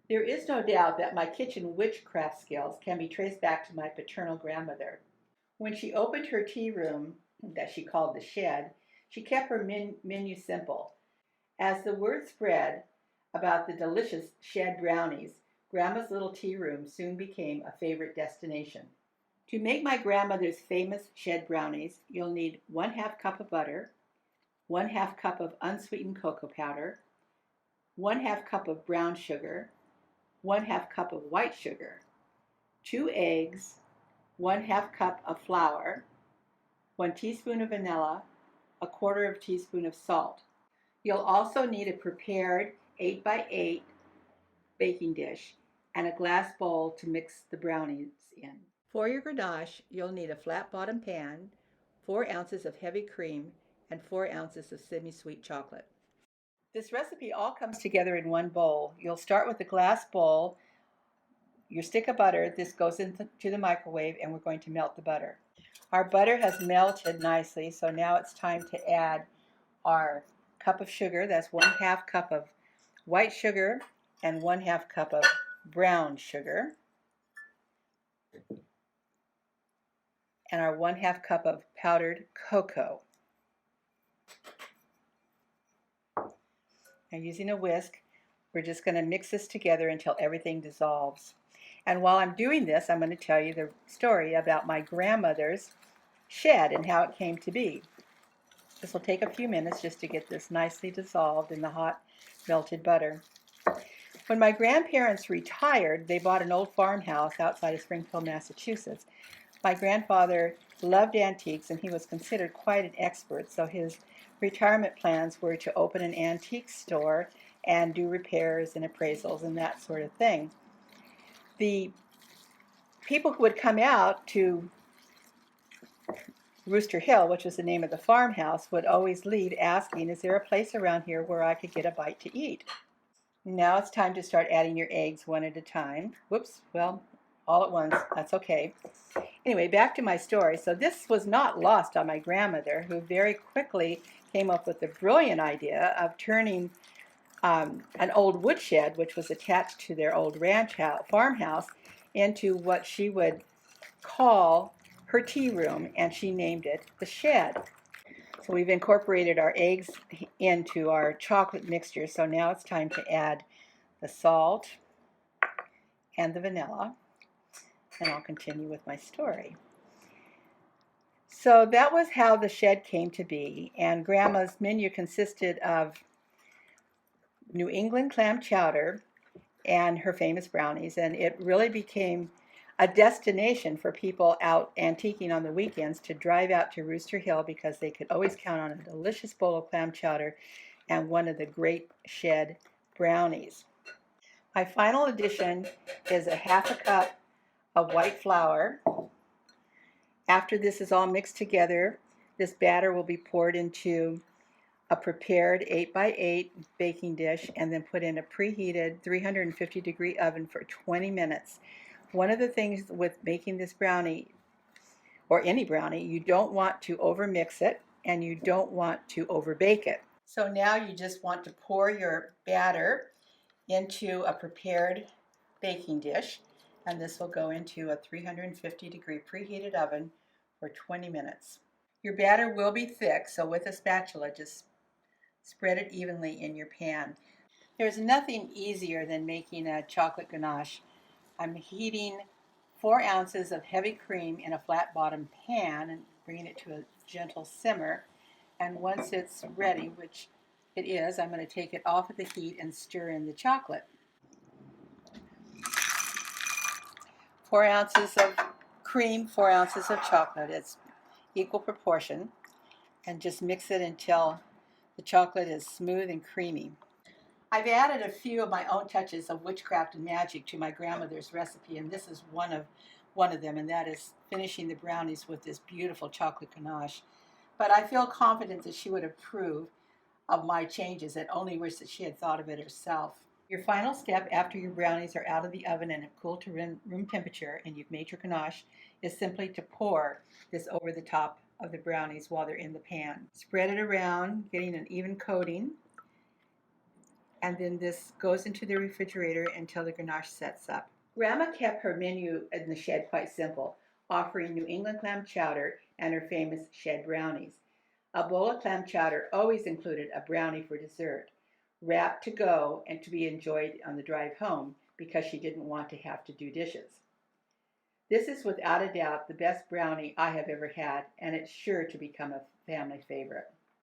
There is no doubt that my kitchen witchcraft skills can be traced back to my paternal grandmother. When she opened her tea room, that she called the shed, she kept her menu simple. As the word spread about the delicious shed brownies, Grandma's little tea room soon became a favorite destination. To make my grandmother's famous shed brownies, you'll need 1/2 cup of butter, 1/2 cup of unsweetened cocoa powder, 1/2 cup of brown sugar, 1/2 cup of white sugar, 2 eggs, 1/2 cup of flour, 1 teaspoon of vanilla, a 1/4 teaspoon of salt. You'll also need a prepared 8x8 baking dish and a glass bowl to mix the brownies in. For your ganache, you'll need a flat bottom pan, 4 ounces of heavy cream, and 4 ounces of semi-sweet chocolate. This recipe all comes together in one bowl. You'll start with a glass bowl, your stick of butter. This goes into the microwave and we're going to melt the butter. Our butter has melted nicely, so now it's time to add our cup of sugar. That's 1/2 cup of white sugar and 1/2 cup of brown sugar, and our 1/2 cup of powdered cocoa. Now, using a whisk, we're just going to mix this together until everything dissolves. And while I'm doing this, I'm going to tell you the story about my grandmother's shed and how it came to be. This will take a few minutes just to get this nicely dissolved in the hot melted butter. When my grandparents retired, they bought an old farmhouse outside of Springfield, Massachusetts. My grandfather loved antiques and he was considered quite an expert, so his retirement plans were to open an antique store and do repairs and appraisals and that sort of thing. The people who would come out to Rooster Hill, which was the name of the farmhouse, would always leave asking, is there a place around here where I could get a bite to eat? Now it's time to start adding your eggs one at a time. Whoops, well, all at once, that's okay. Anyway, back to my story. So this was not lost on my grandmother, who very quickly came up with the brilliant idea of turning an old woodshed, which was attached to their old farmhouse, into what she would call her tea room, and she named it the shed. So we've incorporated our eggs into our chocolate mixture, so now it's time to add the salt and the vanilla, and I'll continue with my story. So that was how the shed came to be, and Grandma's menu consisted of New England clam chowder and her famous brownies, and it really became a destination for people out antiquing on the weekends to drive out to Rooster Hill because they could always count on a delicious bowl of clam chowder and one of the great shed brownies. My final addition is a 1/2 cup of white flour. After this is all mixed together, this batter will be poured into a prepared 8x8 baking dish and then put in a preheated 350-degree oven for 20 minutes. One of the things with making this brownie, or any brownie, you don't want to overmix it and you don't want to overbake it. So now you just want to pour your batter into a prepared baking dish, and this will go into a 350-degree preheated oven for 20 minutes. Your batter will be thick, so with a spatula, just spread it evenly in your pan. There's nothing easier than making a chocolate ganache. I'm heating 4 ounces of heavy cream in a flat bottom pan and bringing it to a gentle simmer. And once it's ready, which it is, I'm going to take it off of the heat and stir in the chocolate. 4 ounces of cream, 4 ounces of chocolate. It's equal proportion. And just mix it until the chocolate is smooth and creamy. I've added a few of my own touches of witchcraft and magic to my grandmother's recipe, and this is one of them, and that is finishing the brownies with this beautiful chocolate ganache. But I feel confident that she would approve of my changes and only wish that she had thought of it herself. Your final step after your brownies are out of the oven and have cooled to room temperature and you've made your ganache is simply to pour this over the top of the brownies while they're in the pan. Spread it around, getting an even coating. and then this goes into the refrigerator until the ganache sets up. Grandma kept her menu in the shed quite simple, offering New England clam chowder and her famous shed brownies. A bowl of clam chowder always included a brownie for dessert, wrapped to go and to be enjoyed on the drive home because she didn't want to have to do dishes. This is without a doubt the best brownie I have ever had, and it's sure to become a family favorite.